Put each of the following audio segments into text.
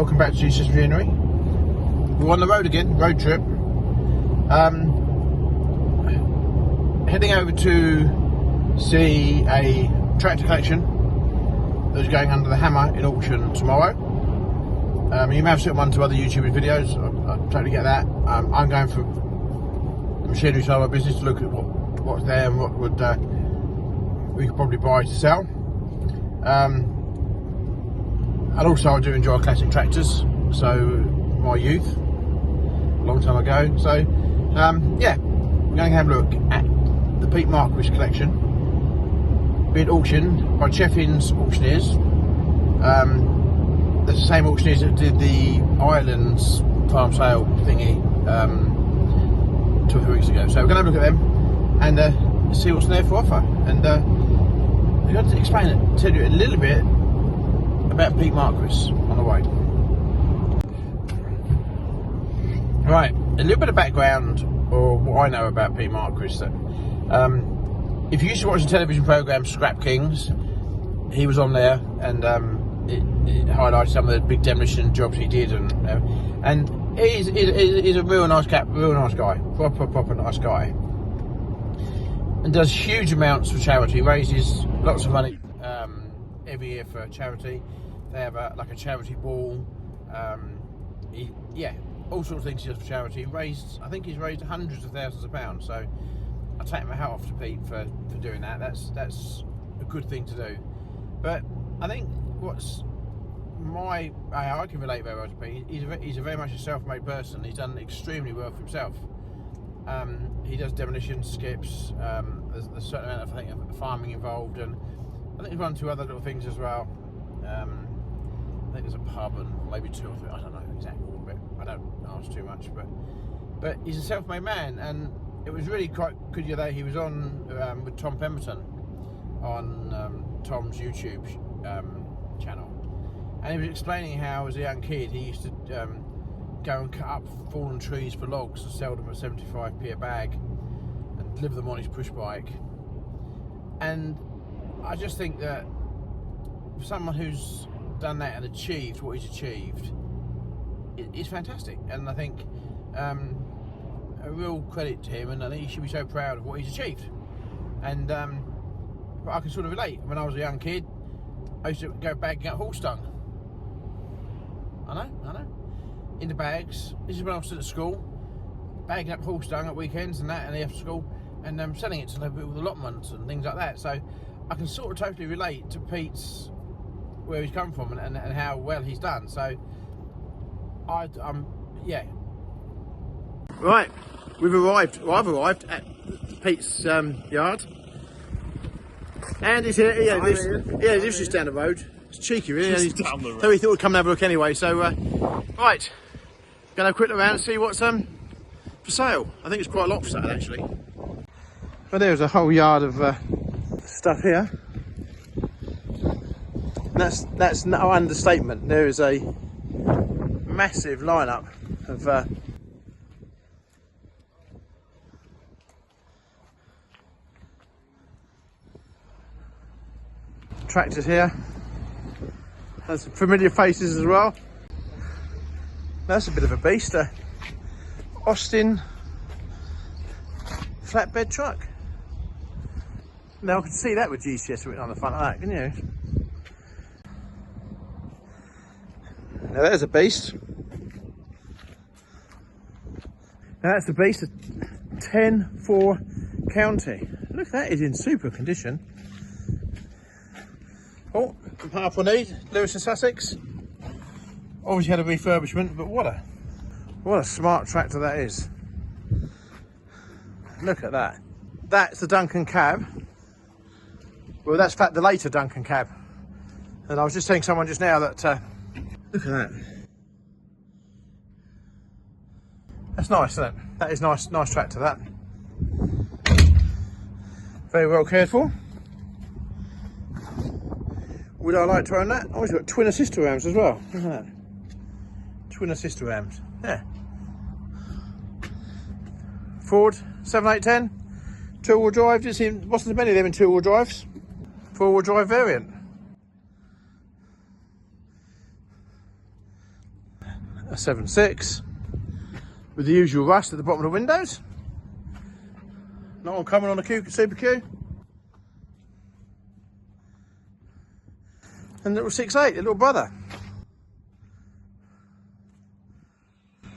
welcome back to GCS Machinery. We're on the road again, road trip. Heading over to see a tractor collection that's going under the hammer in auction tomorrow. You may have seen one or two other YouTube videos, I totally get that. I'm going for the machinery side of our business to look at what's there and what would we could probably buy to sell. And also I do enjoy classic tractors, so my youth, a long time ago. So yeah, we're going to have a look at the Pete Marquis collection, being auctioned by Cheffins auctioneers. That's the same auctioneers that did the Islands farm sale thingy 2 or 3 weeks ago. So we're going to have a look at them and see what's there for offer. And I'm going to explain it, tell you a little bit about Pete Marquis on the way. Right, a little bit of background, or what I know about Pete Marquis. If you used to watch the television programme Scrap Kings, he was on there, and it highlighted some of the big demolition jobs he did, and he's a real nice guy, proper nice guy, and does huge amounts for charity. Raises lots of money every year for charity. They have like a charity ball. All sorts of things he does for charity. I think he's raised hundreds of thousands of pounds. So I take my hat off to Pete for doing that. That's a good thing to do. But I think how I can relate very well to Pete. He's a very much a self-made person. He's done extremely well for himself. He does demolition skips. There's a certain amount of farming involved, and I think he's run 2 other little things as well. I think there's a pub and maybe 2 or 3. I don't know exactly, but I don't ask too much. But he's a self-made man, and it was really quite good the other day. He was on with Tom Pemberton on Tom's YouTube channel, and he was explaining how, as a young kid, he used to go and cut up fallen trees for logs and sell them at 75p a bag and deliver them on his push bike. And I just think that for someone who's done that and achieved what he's achieved, it's fantastic. And I think a real credit to him, and I think he should be so proud of what he's achieved. And but I can sort of relate. When I was a young kid, I used to go bagging up horse dung. I know. In the bags. This is when I was still at school, bagging up horse dung at weekends and that, and after school, and selling it to the allotments and things like that. So I can sort of totally relate to Pete's, where he's come from and how well he's done. So yeah. Right, I've arrived at Pete's yard, and it's here. Yeah, this is just down the road. It's cheeky, really. Down the road. So we thought we'd come and have a look anyway. So right, gonna have a quick look around and see what's for sale. I think it's quite a lot for sale actually. Well, there's a whole yard of stuff here. That's no understatement. There is a massive lineup of tractors here. There's some familiar faces as well. That's a bit of a beast. Austin flatbed truck. Now I can see that with GCS written on the front of that, can you? Now there's a beast. Now that's the beast of 10-4 County. Look, that is in super condition. Oh, from half one need, Lewis and Sussex. Obviously had a refurbishment, but what a smart tractor that is. Look at that. That's the Duncan cab. Well, that's in fact the later Duncan cab. And I was just telling someone just now that look at that. That's nice, isn't it? That is nice tractor, that. Very well cared for. Would I like to own that? Oh, it's got twin assister rams as well. Look at that. Twin assister rams. Yeah. Ford 7810. 2-wheel drive. Wasn't as many of them in 2-wheel drives. 4-wheel drive variant. a 7.6 with the usual rust at the bottom of the windows. Not uncommon on a Super Q. And little 6.8, the little brother.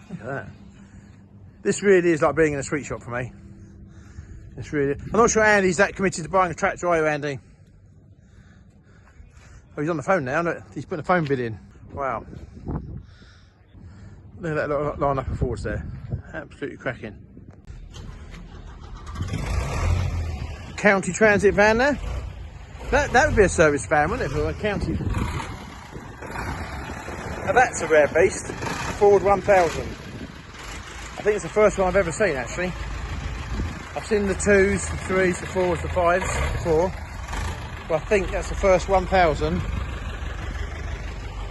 Look at that. This really is like being in a sweet shop for me. It's really. I'm not sure Andy's that committed to buying a tractor, are you, Andy? Oh, he's on the phone now. Look, he's putting a phone bid in. Wow. Look at that little line up of Fords there. Absolutely cracking. County transit van there. That would be a service van, wouldn't it, for a county? Now that's a rare beast. Ford 1000. I think it's the first one I've ever seen, actually. I've seen the 2s, the 3s, the 4s, the 5s before. But I think that's the first 1000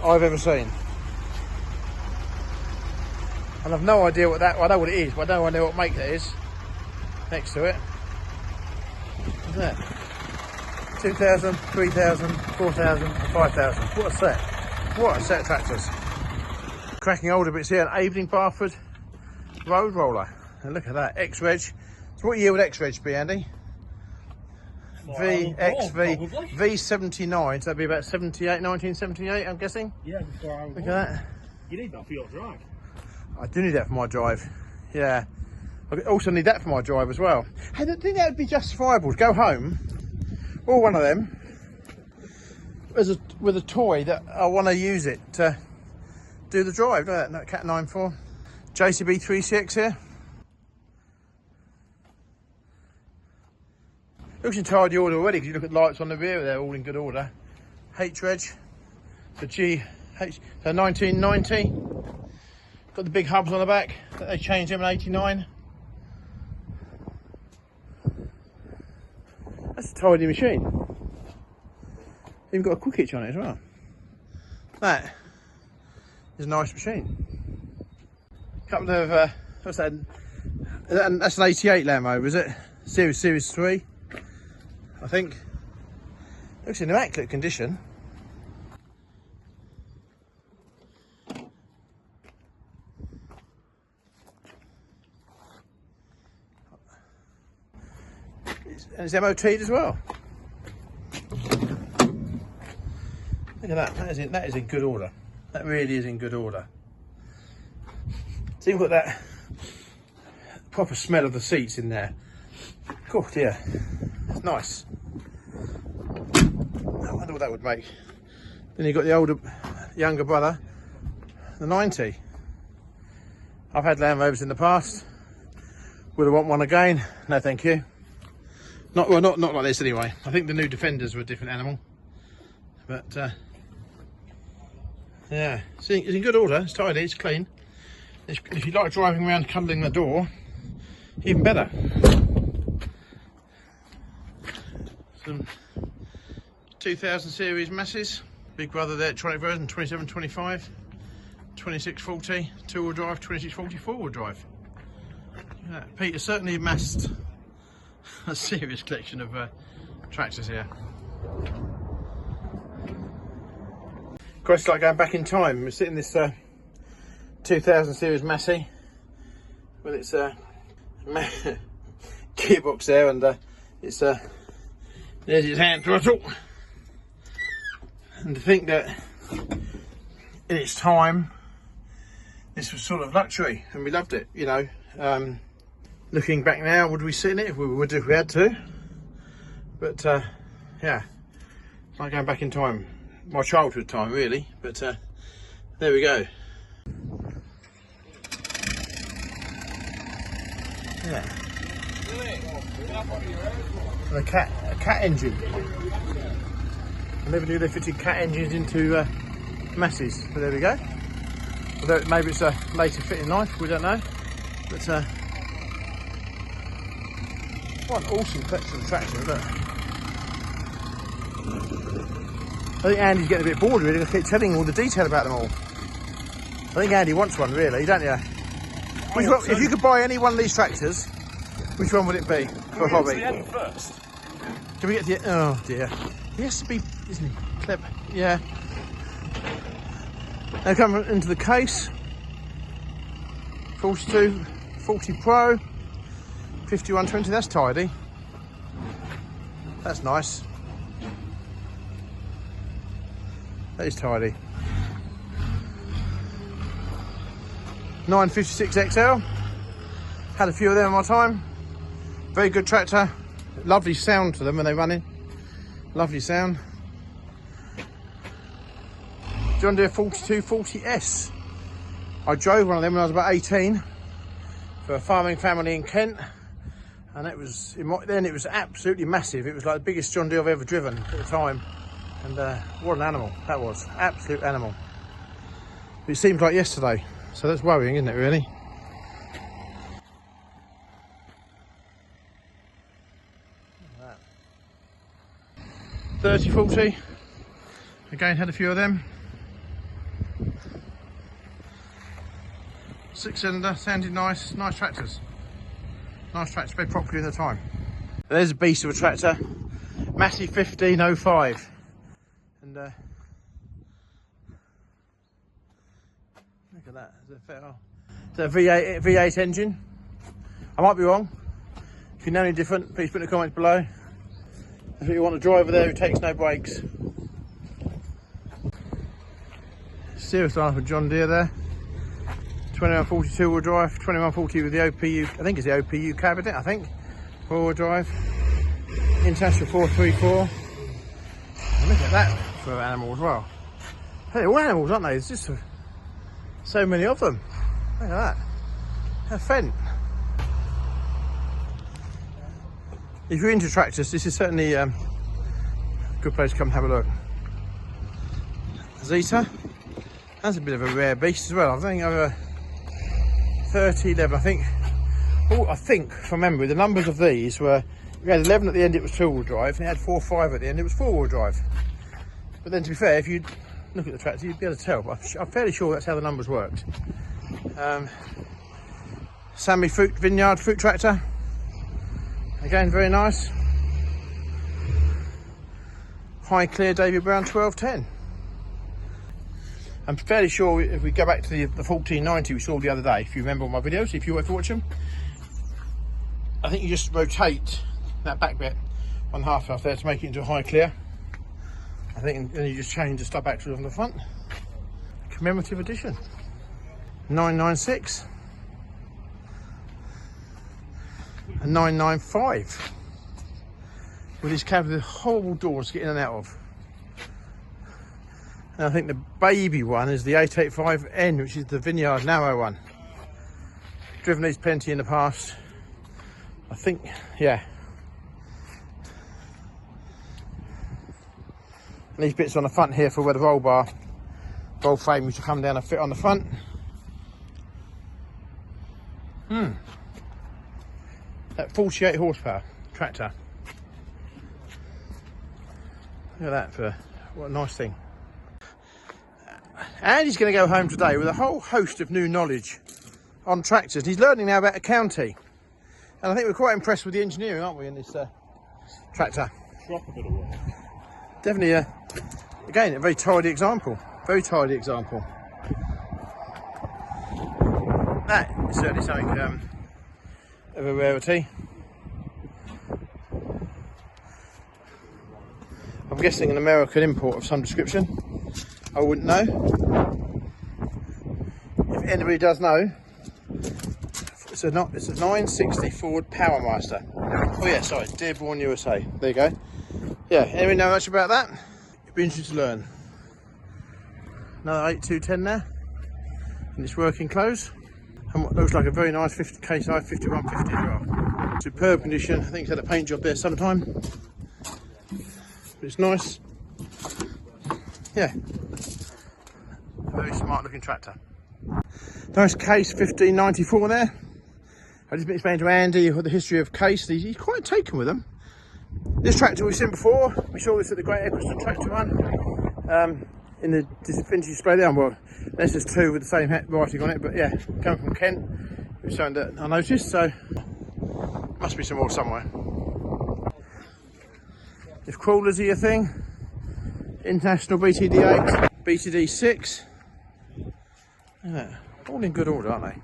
I've ever seen. And I've no idea what that, well, I know what it is, but I don't know what make that is. Next to it. What's that? 2,000, 3,000, 4,000, and 5,000. What a set. What a set of tractors. Cracking older bits here, an Evening Barford road roller. And look at that, X-Reg. So what year would X-Reg be, Andy? V79, so that'd be about 78, 1978, I'm guessing? Yeah, before I was Look at that. You need that for your drive. I do need that for my drive, yeah. I also need that for my drive as well. Hey, I think that would be justifiable to go home, or one of them, with a toy that I want to use it to do the drive. Look at that, Cat 9.4. JCB 3CX here. Looks in tidy order already because you look at lights on the rear, they're all in good order. H-Reg, the GH, so 1990. Got the big hubs on the back, they changed them in 89. That's a tidy machine. Even got a quick hitch on it as well. That is a nice machine. Couple of, what's that? That's an 88 Land Rover, is it? Series 3. I think. Looks in immaculate condition. And it's MOT'd as well. Look at that. That is in good order. That really is in good order. So you've got that proper smell of the seats in there. Cool, yeah. It's nice. I wonder what that would make. Then you've got the younger brother, the 90. I've had Land Rovers in the past. Would I want one again? No, thank you. Not like this anyway. I think the new Defenders were a different animal. But yeah, it's in good order. It's tidy. It's clean. If you like driving around cuddling the door, even better. Some 2000 series Masseys, big brother, the electronic version, 2725, 2640, two-wheel drive, 2640, four-wheel drive. Yeah, Pete has certainly amassed a serious collection of tractors here. Of course, it's like going back in time. We're sitting in this 2000 series Massey with its gearbox there, and it's there's his hand throttle. And to think that in its time this was sort of luxury and we loved it, you know. Looking back now, would we sit in it? We would if we had to. But yeah, it's like going back in time, my childhood time really. But there we go. Yeah. And a cat engine. I never knew they fitted cat engines into Masseys, but there we go. Although maybe it's a later fit in life, we don't know. But what an awesome collection of tractors, look. I think Andy's getting a bit bored really. I keep telling all the detail about them all. I think Andy wants one really, don't you? Which one, if you could buy any one of these tractors, which one would it be for a hobby? Can we get to the end first? Can we get to the, oh dear. He has to be, isn't he? Clever. Yeah. Now come into the case. 42, 40 Pro, 5120, that's tidy. That's nice. That is tidy. 956 XL. Had a few of them in my time. Very good tractor. Lovely sound to them when they're running. Lovely sound. John Deere 4240S. I drove one of them when I was about 18 for a farming family in Kent, and it was then it was absolutely massive. It was like the biggest John Deere I've ever driven at the time, and what an animal that was. Absolute animal. It seems like yesterday, so that's worrying, isn't it, really? Look at that. 3040. Again, had a few of them. 6-cylinder, sounded nice. Nice tractors. Nice tractors, very popular in the time. There's a beast of a tractor. Massey 1505. And look at that. It's a V8 engine. I might be wrong. If you know any different, please put in the comments below. If you want a driver there who takes no brakes. Serious line for John Deere there. 2140 two-wheel drive, 2140 with the OPU, I think it's the OPU cab, isn't it? I think. Four-wheel drive. International 434. And look at that for an animal as well. Hey, they're all animals, aren't they? There's just so many of them. Look at that. A Fendt. If you're into tractors, this is certainly a good place to come and have a look. Zeta. That's a bit of a rare beast as well. I think over 3011, I think. Oh, I think from memory, the numbers of these were, we had 11 at the end, it was two-wheel drive, and it had 4 5 at the end, it was four-wheel drive. But then, to be fair, if you look at the tractor, you'd be able to tell. But I'm fairly sure that's how the numbers worked. Sammy Vineyard fruit tractor. Again, very nice. High Clear David Brown 1210. I'm fairly sure if we go back to the 1490 we saw the other day, if you remember all my videos, if you were to watch them, I think you just rotate that back bit on half off there to make it into a High Clear. I think, and you just change the stub axle on the front. Commemorative edition. 996 and 995 with this cab with horrible doors to get in and out of. And I think the baby one is the 885N, which is the Vineyard narrow one. Driven these plenty in the past. I think, yeah. And these bits on the front here for where the roll frame used to come down and fit on the front. That 48 horsepower tractor. Look at that, for what a nice thing. Andy's going to go home today with a whole host of new knowledge on tractors. He's learning now about a county, and I think we're quite impressed with the engineering, aren't we, in this tractor? Definitely, again, a very tidy example. Very tidy example. That is certainly something of a rarity. I'm guessing an American import of some description. I wouldn't know. If anybody does know, it's a 960 Ford Powermaster. Oh yeah, sorry, Dearborn, USA. There you go. Yeah, anybody know much about that? You'd be interested to learn. Another 8210 there, in its working clothes, and what looks like a very nice case I 5150 as well. Superb condition. I think it's had a paint job there sometime, but it's nice. Yeah, very smart looking tractor. Nice Case 1594 there. I just been explaining to Andy the history of Case. He's quite taken with them. This tractor we've seen before. We saw this at the Great Eccleston Tractor Run in the vintage display there. Well, there's just two with the same writing on it, but yeah, coming from Kent, which is something that I noticed, so must be some more somewhere. If crawlers are your thing, International BTD 8, BTD 6, yeah, all in good order, aren't they?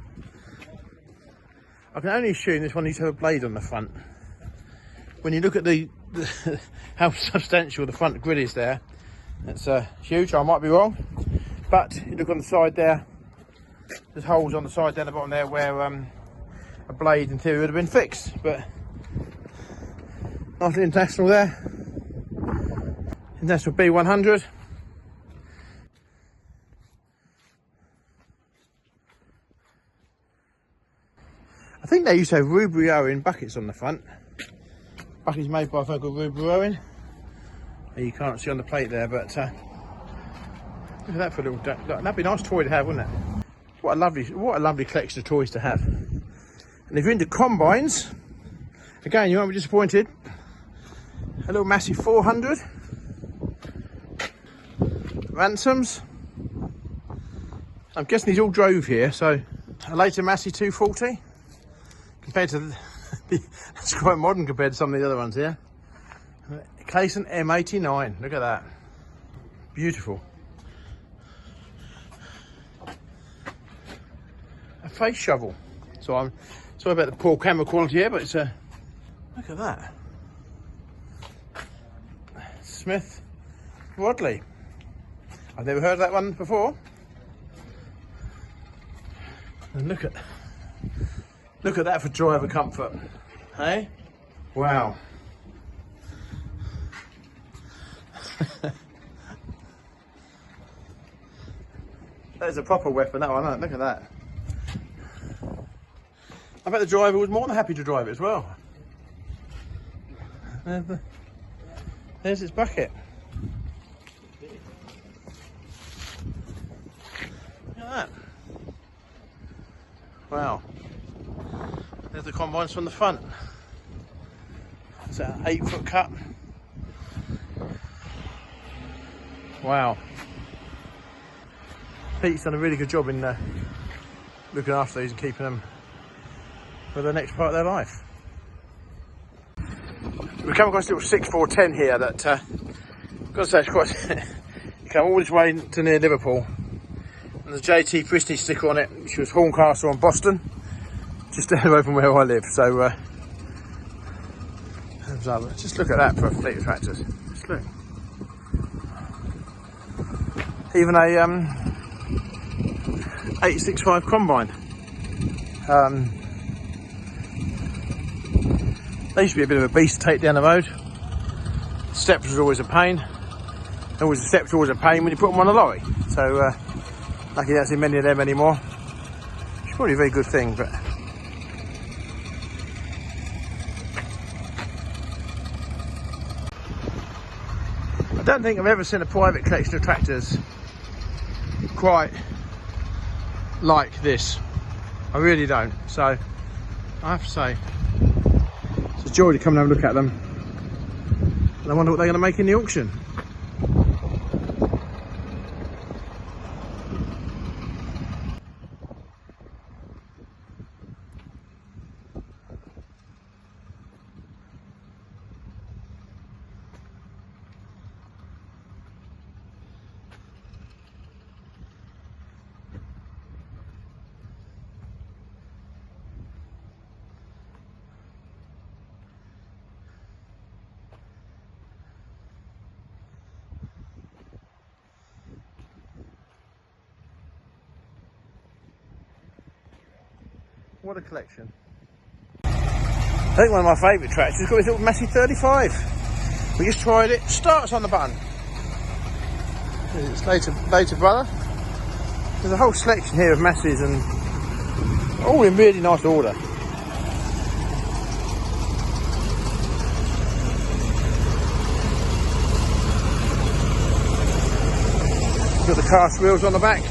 I can only assume this one needs to have a blade on the front. When you look at the how substantial the front grid is there, it's huge. I might be wrong, but you look on the side there, there's holes on the side down the bottom there where a blade in theory would have been fixed. But nice International there, International B100. I think they used to have Ruby Owen buckets on the front. Buckets made by a firm called Ruby Owen. You can't see on the plate there, but look at that for a little. That'd be a nice toy to have, wouldn't it? What a lovely collection of toys to have. And if you're into combines, again, you won't be disappointed. A little Massey 400, ransoms. I'm guessing these all drove here, so a later Massey 240. Compared to that's quite modern compared to some of the other ones here. Clayson M89, look at that, beautiful. A face shovel. So I'm sorry about the poor camera quality here, but it's a look at that. Smith Rodley. I've never heard of that one before. And look at that for driver comfort, hey? Wow. That is a proper weapon, that one, isn't it? Look at that. I bet the driver was more than happy to drive it as well. There's its bucket. Look at that. Wow. There's the combines from the front. It's an 8-foot cut. Wow. Pete's done a really good job in looking after these and keeping them for the next part of their life. We come across a little 6410 here that, gotta say, it's quite. You come all this way to near Liverpool, and there's a JT Christie sticker on it, which was Horncastle and Boston, just down the road from where I live. So, just look at that for a fleet of tractors. Just look. Even a 865 combine. They used to be a bit of a beast to take down the road. Steps was always a pain. The steps were always a pain when you put them on a lorry. So lucky you don't see many of them anymore. It's probably a very good thing, but I don't think I've ever seen a private collection of tractors quite like this. I really don't. So I have to say, it's a joy to come and have a look at them. And I wonder what they're going to make in the auction. What a collection. I think one of my favourite tractors has got this little Massey 35. We just tried it, starts on the button. It's later brother. There's a whole selection here of Masseys and all in really nice order. Got the cast wheels on the back.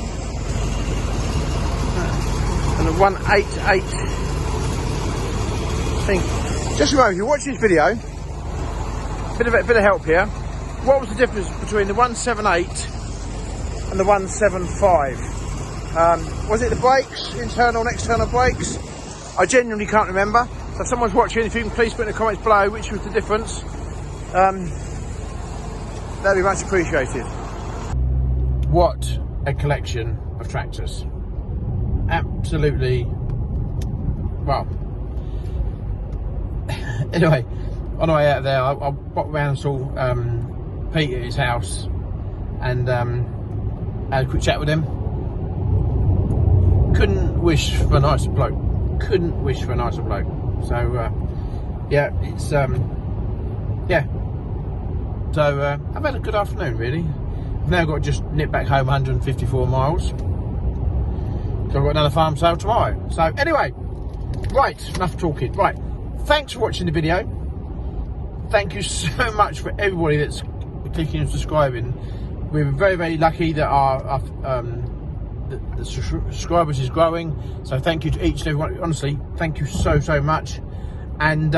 And the 188 thing. Just remember, if you watch this video, bit of help here. What was the difference between the 178 and the 175? Was it the brakes, internal and external brakes? I genuinely can't remember. So if someone's watching, if you can please put in the comments below which was the difference, that'd be much appreciated. What a collection of tractors. Absolutely, well, Anyway, on the way out of there, I popped round and saw Pete at his house, and had a quick chat with him. Couldn't wish for a nicer bloke. Couldn't wish for a nicer bloke. So yeah, it's yeah. So I've had a good afternoon, really. I've now got to just nip back home 154 miles. So I've got another farm sale tomorrow. So anyway, right, enough talking. Right, thanks for watching the video. Thank you so much for everybody that's clicking and subscribing. We're very, very lucky that our the subscribers is growing. So thank you to each and everyone. Honestly, thank you so much. And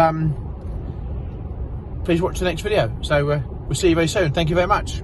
please watch the next video. So we'll see you very soon. Thank you very much.